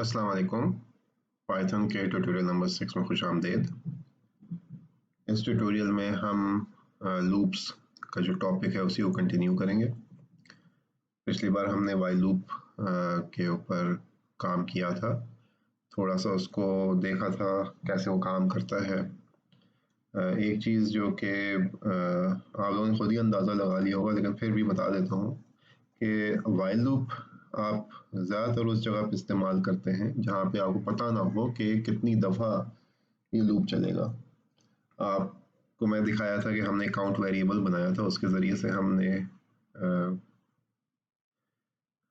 अस्सलाम वालेकुम। पाइथन के ट्यूटोरियल नंबर 6 में खुश आमदीद। इस ट्यूटोरियल में हम लूप्स का जो टॉपिक है उसी को कंटिन्यू करेंगे। पिछली बार हमने वाइल लूप के ऊपर काम किया था, थोड़ा सा उसको देखा था कैसे वो काम करता है। एक चीज़ जो कि आप लोगों ने खुद ही अंदाज़ा लगा लिया होगा, लेकिन फिर भी बता देता हूँ कि वाइल लूप आप ज़्यादातर उस जगह पे इस्तेमाल करते हैं जहाँ पे आपको पता ना हो कि कितनी दफ़ा ये लूप चलेगा। आपको मैं दिखाया था कि हमने काउंट वेरिएबल बनाया था, उसके ज़रिए से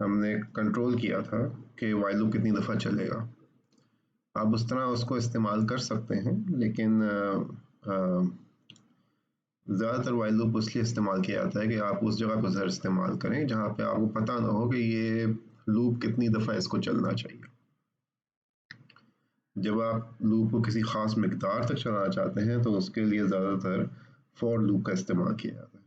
हमने कंट्रोल किया था कि वाइल लूप कितनी दफ़ा चलेगा। आप उस तरह उसको इस्तेमाल कर सकते हैं, लेकिन ज़्यादातर वाइल लूप इसलिए इस्तेमाल किया जाता है कि आप उस जगह पर ज़रूर इस्तेमाल करें जहाँ पे आपको पता ना हो कि ये लूप कितनी दफ़ा इसको चलना चाहिए। जब आप लूप को किसी ख़ास मिकदार तक चलाना चाहते हैं तो उसके लिए ज़्यादातर फॉर लूप का इस्तेमाल किया जाता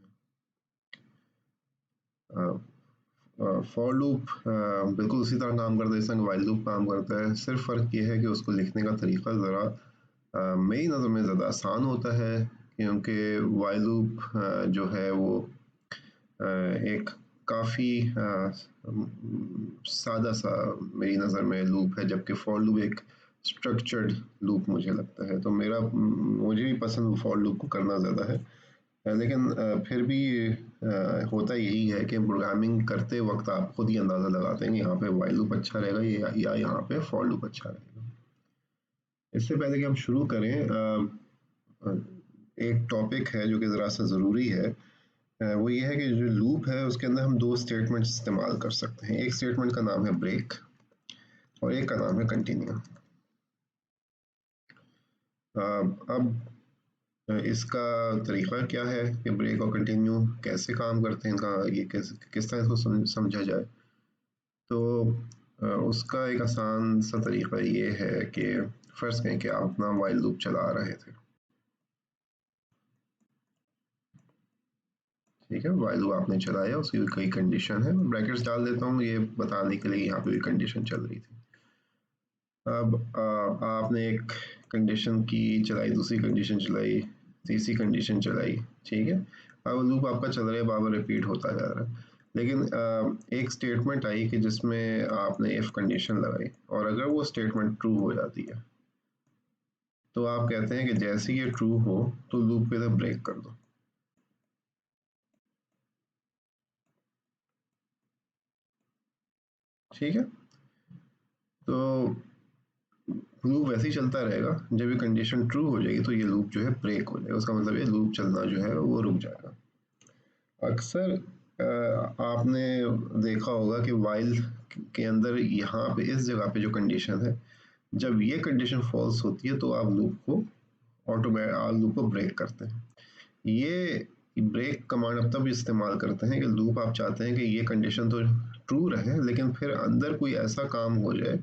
है। फॉर लूप बिल्कुल उसी तरह काम करता है जैसा वाइल लूप काम करता है, सिर्फ फ़र्क ये है कि उसको लिखने का तरीका ज़रा मेरी नज़र में ज़्यादा आसान होता है, क्योंकि वाइल लूप जो है वो एक काफ़ी सादा सा मेरी नज़र में लूप है, जबकि फॉर लूप एक स्ट्रक्चर्ड लूप मुझे लगता है। तो मुझे भी पसंद फॉर लूप को करना ज़्यादा है, लेकिन फिर भी होता यही है कि प्रोग्रामिंग करते वक्त आप खुद ही अंदाज़ा लगाते हैं कि यहाँ पे वाइल लूप अच्छा रहेगा या यहाँ पे फॉर लूप अच्छा रहेगा। इससे पहले कि हम शुरू करें, एक टॉपिक है जो कि ज़रा सा ज़रूरी है। वो ये है कि जो लूप है उसके अंदर हम दो स्टेटमेंट्स इस्तेमाल कर सकते हैं। एक स्टेटमेंट का नाम है ब्रेक और एक का नाम है कंटिन्यू। अब इसका तरीका क्या है कि ब्रेक और कंटिन्यू कैसे काम करते हैं, इनका ये किस तरह इसको समझा जाए। तो उसका एक आसान सा तरीका ये है कि फ़र्ज़ करें कि आप अपना वाइल लूप चला रहे थे, ठीक है। वाइल लूप आपने चलाया, उसकी कोई कंडीशन है, ब्रैकेट्स डाल देता हूँ ये बताने के लिए यहाँ पे भी कंडीशन चल रही थी। अब आपने एक कंडीशन की चलाई, दूसरी कंडीशन चलाई, तीसरी कंडीशन चलाई, ठीक है। अब लूप आपका चल रहा है, बार-बार रिपीट होता जा रहा है। लेकिन एक स्टेटमेंट आई कि जिसमें आपने इफ कंडीशन लगाई, और अगर वो स्टेटमेंट ट्रू हो जाती है तो आप कहते हैं कि जैसे ये ट्रू हो तो लूप को इधर ब्रेक कर दो, ठीक है। तो लूप वैसे ही चलता रहेगा, जब ये कंडीशन ट्रू हो जाएगी तो ये लूप जो है ब्रेक हो जाएगा, उसका मतलब ये लूप चलना जो है वो रुक जाएगा। अक्सर आपने देखा होगा कि वाइल के अंदर यहाँ पे इस जगह पे जो कंडीशन है, जब ये कंडीशन फॉल्स होती है तो आप लूप को ब्रेक करते हैं। ये ब्रेक कमांड अब तब इस्तेमाल करते हैं कि लूप आप चाहते हैं कि ये कंडीशन तो ट्रू रहे, लेकिन फिर अंदर कोई ऐसा काम हो जाए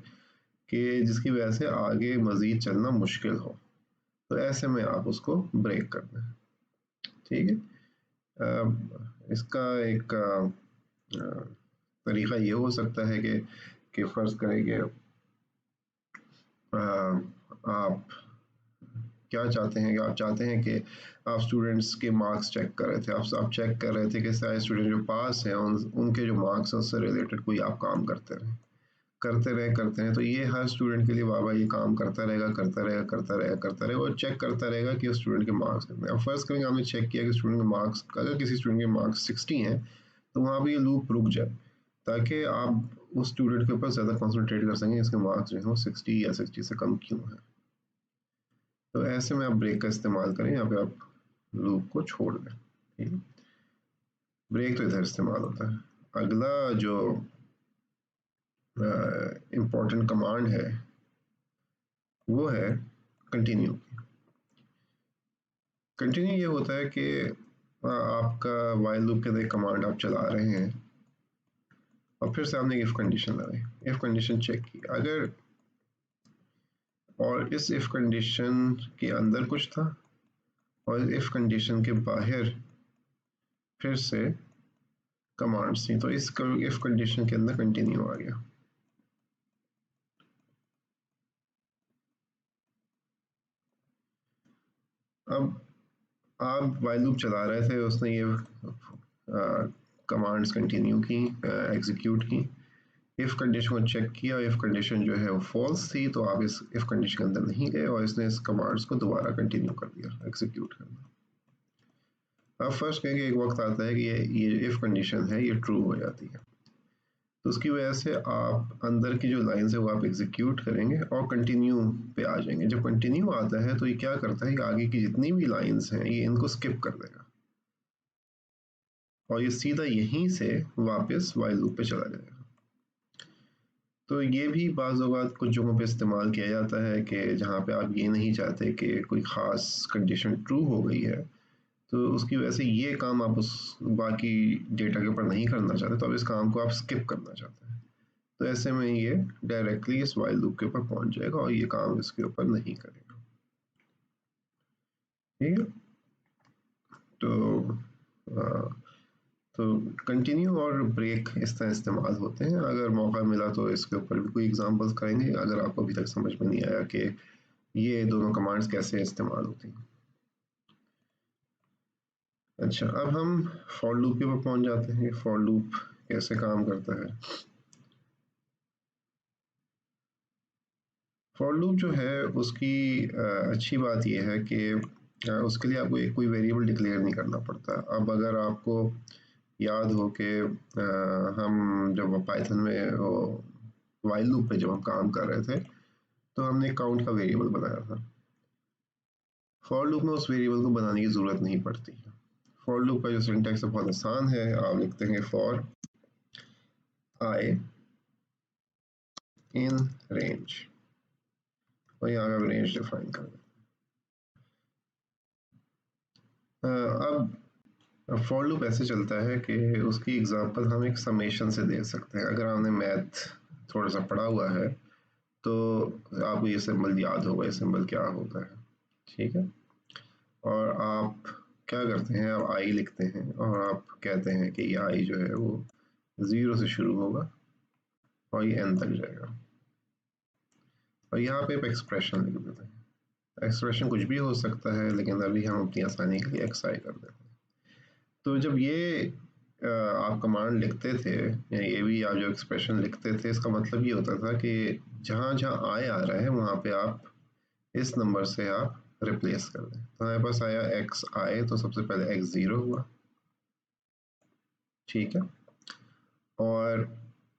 कि जिसकी वजह से आगे मज़ीद चलना मुश्किल हो, तो ऐसे में आप उसको ब्रेक कर दें, ठीक है। इसका एक तरीका ये हो सकता है कि फ़र्ज़ करें कि आप क्या चाहते हैं कि आप चाहते हैं कि आप स्टूडेंट्स के मार्क्स चेक कर रहे थे, आप चेक कर रहे थे कि सारे स्टूडेंट जो पास हैं उनके जो मार्क्स हैं उससे रिलेटेड कोई आप काम करते रहें, तो ये हर स्टूडेंट के लिए बाबा ये काम करता रहेगा और चेक करता रहेगा कि उस स्टूडेंट के मार्क्स कितने हैं। अब फ़र्ज़ करेंगे हमने चेक किया कि स्टूडेंट के मार्क्स, अगर किसी स्टूडेंट के मार्क्स 60 हैं तो वहाँ पे ये लूप रुक जाए, ताकि आप उस स्टूडेंट के ऊपर ज़्यादा कॉन्सनट्रेट कर सकें इसके मार्क्स जो हैं 60 या 60 से कम क्यों है। तो ऐसे में आप ब्रेक का इस्तेमाल करें, यहाँ पे आप लूप को छोड़ दें, ठीक है। ब्रेक तो इधर इस्तेमाल होता है। अगला जो इम्पोर्टेंट कमांड है वो है कंटिन्यू। कंटिन्यू ये होता है कि आपका वाइल लूप के अंदर कमांड आप चला रहे हैं और फिर से आपने इफ कंडीशन लगाई, इफ कंडीशन चेक की, अगर और इस इफ कंडीशन के अंदर कुछ था और इफ कंडीशन के बाहर फिर से कमांड्स थी, तो इस इफ कंडीशन के अंदर कंटिन्यू आ गया। अब आप वाइल लूप चला रहे थे, उसने ये कमांड्स कंटिन्यू की, एग्जीक्यूट की, इफ़ कंडीशन को चेक किया, इफ़ कंडीशन जो है वो फॉल्स थी, तो आप इस इफ़ कंडीशन के अंदर नहीं गए और इसने इस कमांड्स को दोबारा कंटिन्यू कर दिया, एग्जीक्यूट करना। अब फर्स्ट कहेंगे एक वक्त आता है कि ये इफ़ कंडीशन है ये ट्रू हो जाती है, तो उसकी वजह से आप अंदर की जो लाइन्स है वो आप एग्जीक्यूट करेंगे और कंटिन्यू पे आ जाएंगे। जब कंटिन्यू आता है तो ये क्या करता है कि आगे की जितनी भी लाइन्स हैं ये इनको स्किप कर देगा और ये सीधा यहीं से वापस वाइल लूप पे चला जाएगा। तो ये भी बाज़ औक़ात कुछ जगहों पे इस्तेमाल किया जाता है कि जहाँ पे आप ये नहीं चाहते कि कोई ख़ास कंडीशन ट्रू हो गई है, तो उसकी वजह से ये काम आप उस बाकी डेटा के ऊपर नहीं करना चाहते, तो अब इस काम को आप स्किप करना चाहते हैं। तो ऐसे में ये डायरेक्टली इस वाइल लूप के ऊपर पहुँच जाएगा और ये काम इसके ऊपर नहीं करेगा। ठीक है? तो तो कंटिन्यू और ब्रेक इस तरह इस्तेमाल होते हैं। अगर मौका मिला तो इसके ऊपर भी कोई एग्जांपल्स करेंगे, अगर आपको अभी तक समझ में नहीं आया कि ये दोनों कमांड्स कैसे इस्तेमाल होती हैं। अच्छा, अब हम फॉर लूप के ऊपर पहुंच जाते हैं। फॉर लूप कैसे काम करता है। फॉर लूप जो है उसकी अच्छी बात यह है कि उसके लिए आपको कोई वेरिएबल डिक्लेयर नहीं करना पड़ता। अब अगर आपको याद हो कि हम जब पाइथन में वाइल लूप पे जब हम काम कर रहे थे तो हमने काउंट का वेरिएबल बनाया था। फॉर लूप में उस वेरिएबल को बनाने की ज़रूरत नहीं पड़ती है। फॉर लूप का जो सिंटैक्स है बहुत आसान है। आप लिखते हैं फॉर आई इन रेंज और यहाँ का रेंज डिफाइन कर दें। अब फॉर लूप ऐसे चलता है कि उसकी एग्जांपल हम एक समेशन से दे सकते हैं। अगर आपने मैथ थोड़ा सा पढ़ा हुआ है तो आपको ये सिंबल याद होगा, ये सिंबल क्या होता है। ठीक है, और आप क्या करते हैं, आप आई लिखते हैं और आप कहते हैं कि ये आई जो है वो 0 से शुरू होगा और ये n तक जाएगा और यहाँ पे एक्सप्रेशन लिख देते हैं। एक्सप्रेशन कुछ भी हो सकता है, लेकिन अभी हम अपनी आसानी के लिए xi कर देते हैं। तो जब ये आप कमांड लिखते थे या ये भी आप जो एक्सप्रेशन लिखते थे, इसका मतलब ये होता था कि जहाँ जहाँ आई आ रहा है वहाँ पे आप इस नंबर से आप रिप्लेस कर दें। तो हमारे पास आया xi, तो सबसे पहले x0 हुआ, ठीक है, और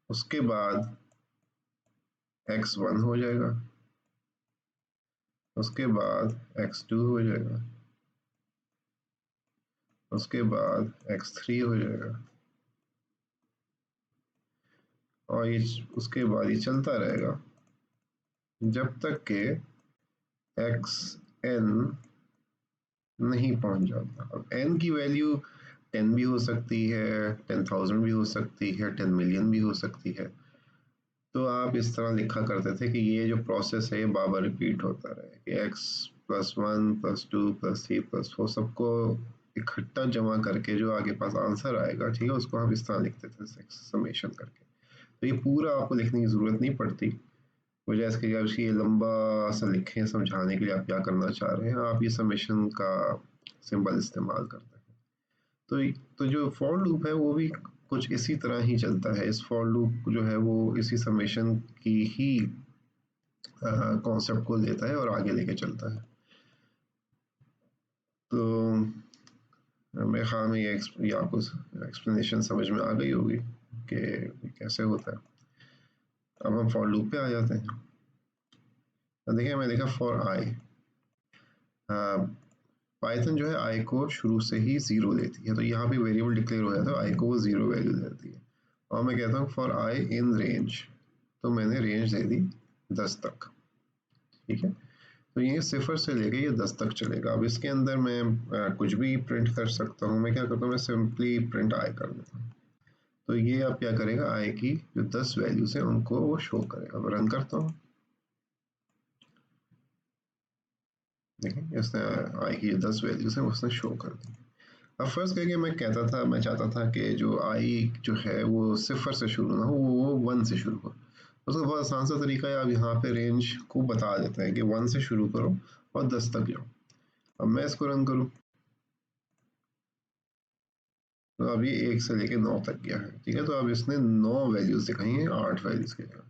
उसके बाद x1 हो जाएगा, उसके बाद x2 हो जाएगा, उसके बाद x3 हो जाएगा और ये उसके बाद ये चलता रहेगा जब तक के xn नहीं पहुंच जाता। अब n की वैल्यू 10 भी हो सकती है, 10,000 भी हो सकती है, 10 मिलियन भी हो सकती है। तो आप इस तरह लिखा करते थे कि ये जो प्रोसेस है ये बार बार रिपीट होता रहे कि x+1 +2 +3 +4 सबको इकट्ठा जमा करके जो आगे पास आंसर आएगा, ठीक है, उसको हम इस तरह लिखते थे समेशन करके। तो ये पूरा आपको लिखने की ज़रूरत नहीं पड़ती, वजह इसके लिए उसकी लंबा सा लिखें समझाने के लिए आप क्या करना चाह रहे हैं, आप ये समेशन का सिंबल इस्तेमाल करते हैं। तो जो फॉर लूप है वो भी कुछ इसी तरह ही चलता है। इस फॉर लूप जो है वो इसी समेशन की ही कॉन्सेप्ट को लेता है और आगे लेके चलता है। तो मेरे ख्याल में ये आपको एक्सप्लेनेशन समझ में आ गई होगी कि कैसे होता है। अब हम फॉर लूप पे आ जाते हैं। तो देखिए, मैं लिखा फॉर आई। पाइथन जो है आई को शुरू से ही 0 लेती है, तो यहाँ पे वेरिएबल डिक्लेयर हो जाता है, आई को वो 0 वैल्यू देती है और मैं कहता हूँ फॉर आई इन रेंज, तो मैंने रेंज दे दी 10 तक, ठीक है। तो ये 0 से लेके ये 10 तक चलेगा। अब इसके अंदर मैं कुछ भी प्रिंट कर सकता हूँ। मैं क्या करता हूँ, मैं सिंपली प्रिंट आई कर देता हूँ। तो ये अब क्या करेगा, आई की जो 10 वैल्यूज हैं उनको वो शो करेगा। अब रन करता हूँ, देखिए इसने आई की जो 10 वैल्यूज हैं उसने शो कर दी। अब फर्स्ट करके मैं चाहता था कि जो आई जो है वो 0 से शुरू ना हो, वो 1 से शुरू हो। उसका बहुत आसान सा तरीका है, आप यहाँ पे रेंज को बता देते हैं कि 1 से शुरू करो और 10 तक जाओ। अब मैं इसको रन करूँ तो अब ये 1 से लेके 9 तक गया है, ठीक है। तो अब इसने 9 वैल्यूज़ दिखाई हैं 8 वैल्यूज़ के जगह।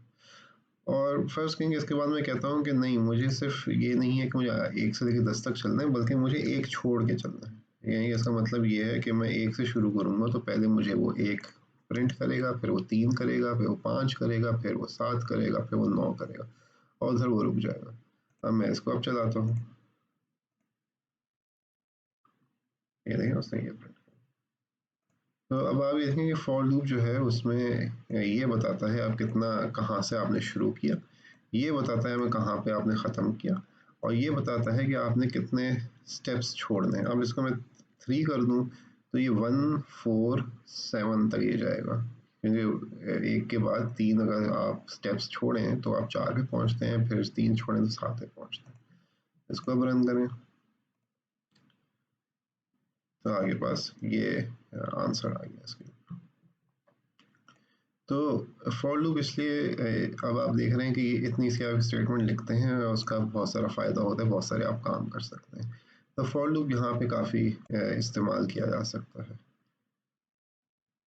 और फर्स्ट थिंग इसके बाद मैं कहता हूँ कि नहीं, मुझे सिर्फ ये नहीं है कि मुझे 1 से लेके 10 तक चलना है, बल्कि मुझे एक छोड़ के चलना है। यानी इसका मतलब ये है कि मैं 1 से शुरू करूँगा तो पहले मुझे वो 1 प्रिंट करेगा, फिर वो 3 करेगा, फिर वो 5 करेगा, फिर वो 7 करेगा, फिर वो 9 करेगा और उधर वो रुक जाएगा। अब मैं इसको अब चलाता हूँ, ये देखें उसने ये प्रिंट। तो अब आप ये देखें कि फॉर लूप जो है उसमें ये बताता है आप कितना, कहाँ से आपने शुरू किया, ये बताता है मैं कहाँ पे आपने ख़त्म किया, और ये बताता है कि आपने कितने स्टेप्स छोड़ने हैं। अब इसको मैं 3 कर दूँ तो ये 1 4 7 तक ये जाएगा, क्योंकि 1 के बाद 3 अगर आप स्टेप्स छोड़ें तो आप 4 पे पहुँचते हैं, फिर 3 छोड़ें तो 7 पे पहुँचते हैं। इसको अब रन करें तो आगे पास ये आंसर आ गया इसके। तो फॉर लूप इसलिए अब आप देख रहे हैं कि इतनी सी आप स्टेटमेंट लिखते हैं और उसका बहुत सारा फ़ायदा होता है, बहुत सारे आप काम कर सकते हैं। तो फॉर लूप यहाँ पे काफ़ी इस्तेमाल किया जा सकता है।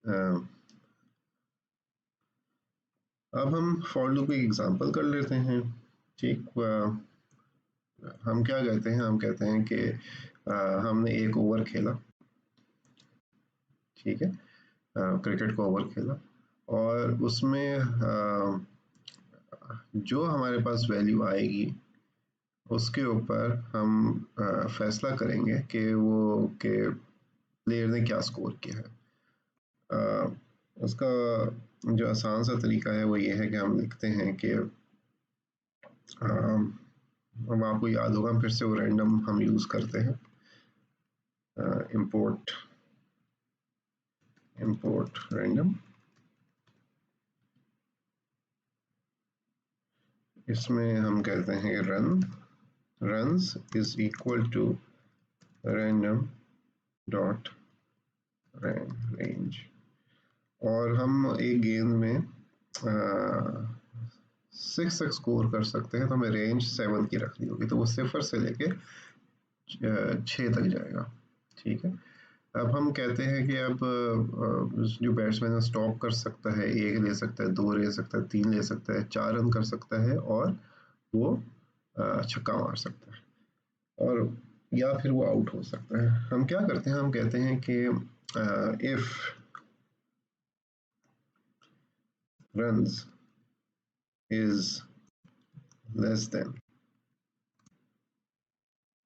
अ, अब हम फॉर लूप एक एग्जांपल कर लेते हैं, ठीक। हम क्या कहते हैं, हम कहते हैं कि हमने एक ओवर खेला, ठीक है, क्रिकेट को ओवर खेला, और उसमें जो हमारे पास वैल्यू आएगी उसके ऊपर हम फैसला करेंगे कि वो कि प्लेयर ने क्या स्कोर किया है। उसका जो आसान सा तरीका है वो ये है कि हम लिखते हैं कि अब आपको याद होगा, हम फिर से वो रैंडम हम यूज़ करते हैं, इंपोर्ट रैंडम। इसमें हम कहते हैं runs is equal to random dot range, और हम एक गेंद में 6 तक स्कोर कर सकते हैं, तो हमें रेंज 7 की रखनी होगी, तो वो 0 से लेके 6 तक जाएगा, ठीक है। अब हम कहते हैं कि अब जो बैट्समैन है स्टॉप कर सकता है, 1 ले सकता है, 2 ले सकता है, 3 ले सकता है, 4 रन कर सकता है, और वो छक्का मार सकता है, और या फिर वो आउट हो सकता है। हम क्या करते हैं, हम कहते हैं कि if runs is less than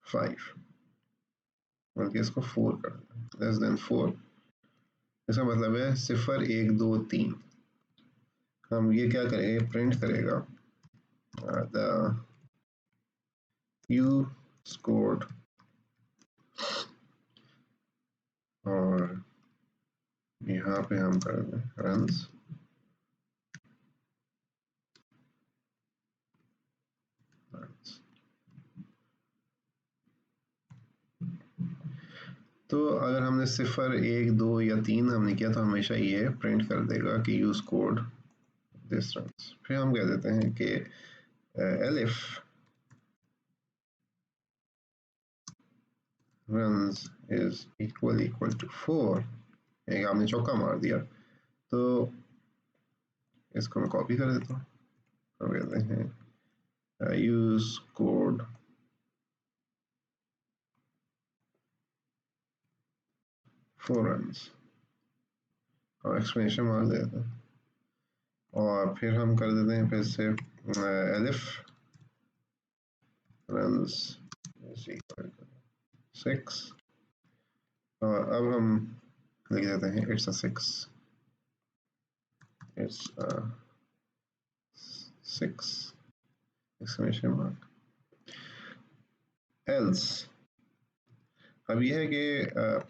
5, बल्कि इसको 4 कर दें, लेस देन 4, इसका मतलब है 0 1 2 3। हम ये क्या करेंगे, प्रिंट करेगा द यू स्कोर्ड, और यहाँ पे हम कर दें रन्स तो अगर हमने 0 1 2 या 3 हमने किया तो हमेशा ये प्रिंट कर देगा कि यू स्कोर्ड दिस रन्स। फिर हम कह देते हैं कि elif runs is equal to 4, एक आपने चौका मार दिया, तो इसको मैं कॉपी कर देता हूँ, हम कहते हैं यू स्कोर्ड 4 runs, और एक्सप्लेनेशन मार देते हैं, और फिर हम कर देते हैं फिर से elif runs is equal to 6, और अब हम लिख देते हैं it's a 6 exclamation mark else. अब यह है कि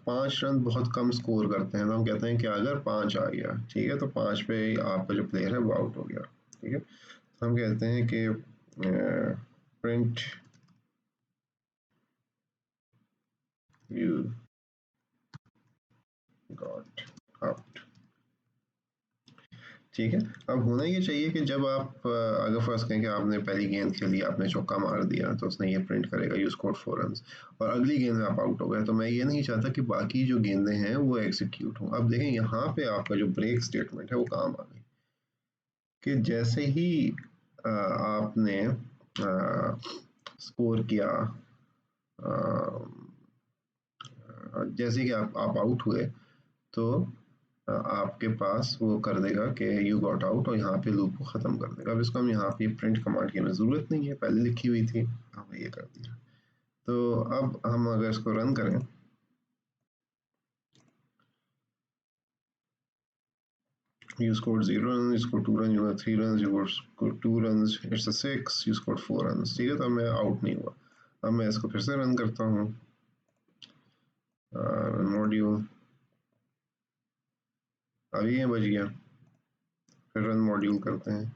5 रन बहुत कम स्कोर करते हैं, तो हम कहते हैं कि अगर 5 आ गया, ठीक है, तो 5 पे आपका जो प्लेयर है वो आउट हो गया, ठीक है। तो हम कहते हैं कि प्रिंट यू गॉट आउट। ठीक है। अब होना ये चाहिए कि जब आप अगर फर्स्ट कहें कि आपने पहली गेंद खेली, आपने चौका मार दिया, तो उसने ये प्रिंट करेगा यू स्कोर्ड 4 रन्स, और अगली गेंद में आप आउट हो गए, तो मैं ये नहीं चाहता कि बाकी जो गेंदें हैं वो एग्जीक्यूट हों। अब देखें यहाँ पे आपका जो ब्रेक स्टेटमेंट है वो काम आ गई कि जैसे ही आपने स्कोर किया, जैसे कि आप आउट हुए, तो आपके पास वो कर देगा कि यू गॉट आउट, और यहाँ पे लूप को ख़त्म कर देगा। अब इसको हम यहाँ पे प्रिंट कमांड की हमें ज़रूरत नहीं है, पहले लिखी हुई थी, हमने ये कर दिया। तो अब हम अगर इसको रन करें, you scored 0 runs, you scored 2 runs, you got 3 runs, you scored 2 runs, it's a 6, you scored 4 runs। ठीक है, तो मैं आउट नहीं हुआ। अब मैं इसको फिर से रन करता हूँ, रन मॉड्यूल, अभी ये बज गया, फिर रन मॉड्यूल करते हैं,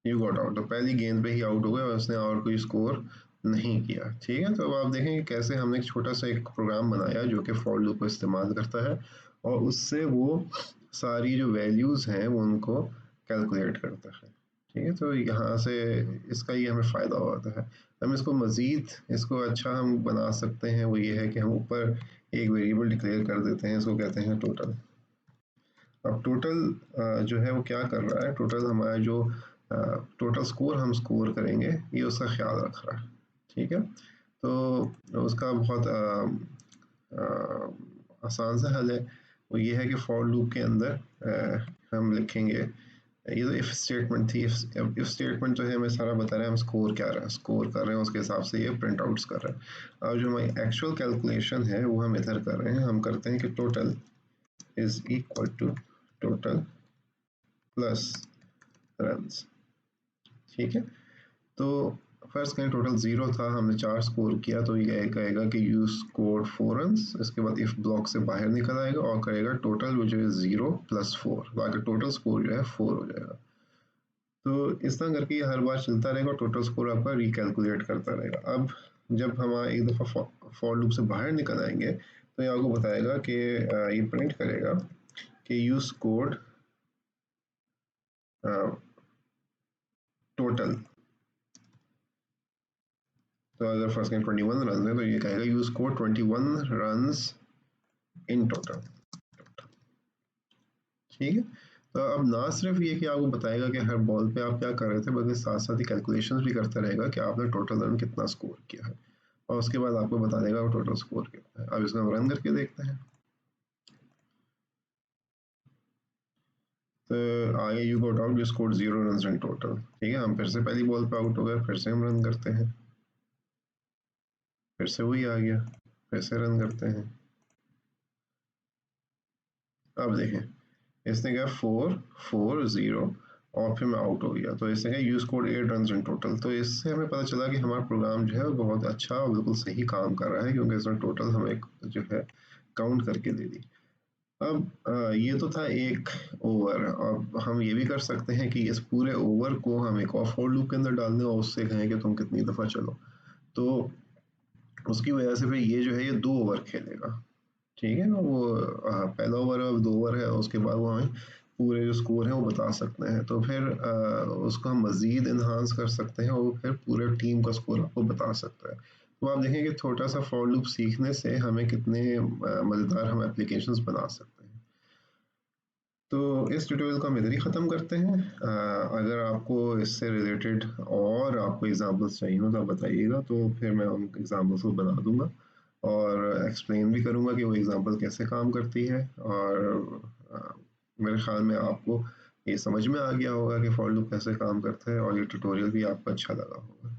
यू गॉट आउट, तो पहली गेंद पे ही आउट हो गया और उसने और कोई स्कोर नहीं किया। ठीक है, तो अब आप देखें कि कैसे हमने एक छोटा सा एक प्रोग्राम बनाया जो कि फॉर लूप को इस्तेमाल करता है, और उससे वो सारी जो वैल्यूज़ हैं वो उनको कैलकुलेट करता है। ठीक है, तो यहाँ से इसका ये हमें फ़ायदा होता है। हम इसको मज़ीद इसको अच्छा हम बना सकते हैं, वो ये है कि हम ऊपर एक वेरिएबल डिक्लेयर कर देते हैं, इसको कहते हैं टोटल। अब टोटल जो है वो क्या कर रहा है, टोटल हमारा जो टोटल स्कोर हम स्कोर करेंगे ये उसका ख्याल रख रहा है। ठीक है, तो उसका बहुत आसान सा हल है, वो ये है कि फॉर लूप के अंदर हम लिखेंगे, ये तो इफ़ स्टेटमेंट थी, इफ़ स्टेटमेंट जो है हमें सारा बता रहा है हम स्कोर क्या रहा है, स्कोर कर रहे हैं, उसके हिसाब से ये प्रिंट आउट्स कर रहा है। अब जो हमारी एक्चुअल कैलकुलेशन है वो हम इधर कर रहे हैं, हम करते हैं कि total is equal to total plus runs. ठीक है, तो फर्स्ट कहें टोटल 0 था, हमने 4 स्कोर किया, तो ये कहेगा कि यू स्कोर 4 रन्स, इसके बाद इफ ब्लॉक से बाहर निकल आएगा और करेगा टोटल जो है 0 + 4, तो आगे टोटल स्कोर जो है 4 हो जाएगा। तो इस तरह करके ये हर बार चलता रहेगा, टोटल स्कोर आपका रिकैलकुलेट करता रहेगा। अब जब हम एक दफ़ा फॉर लूप से बाहर निकल आएंगे, तो ये आपको बताएगा कि ये प्रिंट करेगा कि यू स्कोर्ड टोटल, तो अगर फर्स्ट गेम 21 रन है तो ये कहेगा you score 21 runs in total. ठीक है, तो अब ना सिर्फ ये कि आपको बताएगा कि हर बॉल पे आप क्या कर रहे थे, बल्कि साथ साथ ही कैलकुलेशंस भी करता रहेगा कि आपने टोटल रन कितना स्कोर किया है, और उसके बाद आपको बता देगा वो टोटल स्कोर कितना है। अब इसको हम रन करके देखते हैं, तो आगे you got out, you score 0 run in total. ठीक है, हम फिर से पहली बॉल पे आउट हो गए, फिर से हम रन करते हैं, फिर से वही आ गया, फिर से रन करते हैं। अब देखें, इसने कहा 4-4-0 और फिर मैं आउट हो गया, तो इसने कहा you score 8 run in total. तो इससे हमें पता चला कि हमारा प्रोग्राम जो है वो बहुत अच्छा और बिल्कुल सही काम कर रहा है, क्योंकि इसने टोटल हमें जो है काउंट करके दे दी। अब ये तो था एक ओवर, अब हम ये भी कर सकते हैं कि इस पूरे ओवर को हम एक और फॉर लूप के अंदर डाल दें और उससे कहें कि तुम कितनी दफ़ा चलो, तो उसकी वजह से फिर ये जो है ये 2 ओवर खेलेगा। ठीक है ना, वो पहला ओवर अब 2 ओवर है, उसके बाद वो हमें पूरे जो स्कोर हैं वो बता सकते हैं, तो फिर उसको हम मज़ीद इन्हांस कर सकते हैं और वो फिर पूरे टीम का स्कोर आपको बता सकता है। तो आप देखें कि छोटा सा फॉर लूप सीखने से हमें कितने मज़ेदार हम एप्लीकेशंस बना सकते हैं। तो इस ट्यूटोरियल को हम इधर ही ख़त्म करते हैं। अगर आपको इससे रिलेटेड और आपको एग्जांपल्स चाहिए हो तो आप बताइएगा, तो फिर मैं उन एग्जांपल्स को बना दूंगा और एक्सप्लेन भी करूंगा कि वो एग्जांपल कैसे काम करती है, और मेरे ख्याल में आपको ये समझ में आ गया होगा कि फॉर लूप कैसे काम करता है, और ये ट्यूटोरियल भी आपको अच्छा लगा होगा।